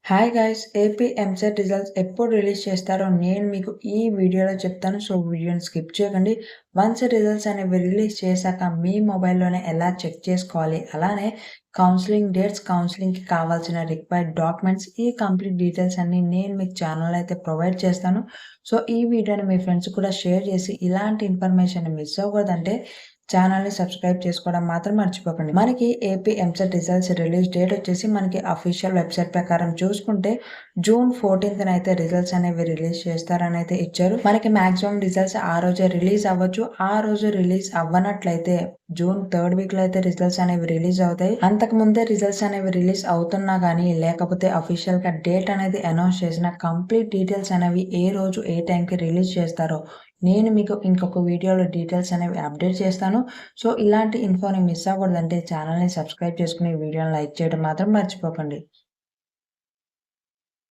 Hi guys! AP EAMCET results ఎప్పుడు release చేస్తారో నేను మీకు ఈ వీడియోలో చెప్తాను. సో, వీడియోని స్కిప్ చేయకండి. వన్స్ రిజల్ట్స్ అనేవి రిలీజ్ చేశాక మీ మొబైల్‌లోనే ఎలా చెక్ చేసుకోవాలి, అలానే కౌన్సెలింగ్ డేట్స్, కౌన్సెలింగ్‌కి కావాల్సిన రిక్వైర్డ్ డాక్యుమెంట్స్, ఈ కంప్లీట్ డీటెయిల్స్ అన్నీ నేను మీకు ఛానల్‌లో అయితే ప్రొవైడ్ చేస్తాను. సో, ఈ వీడియోని మీ ఫ్రెండ్స్ కూడా షేర్ చేసి ఇలాంటి ఇన్ఫర్మేషన్‌ని మిస్ అవ్వకూడదంటే ఛానల్‌ని సబ్స్క్రైబ్ చేసుకోవడం మాత్రం మర్చిపోకండి. మనకి AP EAMCET results release date వచ్చేసి మనకి అఫీషియల్ వెబ్‌సైట్ ప్రకారం చూసుకుంటే జూన్ 14థ్ అయితే రిజల్ట్స్ అనేవి రిలీజ్ చేస్తారని అయితే ఇచ్చారు. మనకి మాక్సిమం రిజల్ట్స్ ఆ రోజే రిలీజ్ అవ్వచ్చు. ఆ రోజు రిలీజ్ అవ్వనట్లయితే జూన్ థర్డ్ వీక్‌లో అయితే రిజల్ట్స్ అనేవి రిలీజ్ అవుతాయి. అంతకు ముందే రిజల్ట్స్ అనేవి రిలీజ్ అవుతున్నా గానీ, లేకపోతే అఫీషియల్‌గా డేట్ అనేది అనౌన్స్ చేసిన కంప్లీట్ డీటెయిల్స్ అనేవి ఏ రోజు, ఏ టైంకి రిలీజ్ చేస్తారో నేను మీకు ఇంకొక వీడియోలో డీటెయిల్స్ అనేవి అప్డేట్ చేస్తాను. సో, ఇలాంటి ఇన్ఫోని మిస్ అవ్వకూడదంటే ఛానల్‌ని సబ్స్క్రైబ్ చేసుకొని వీడియోని లైక్ చేయడం మాత్రం మర్చిపోకండి.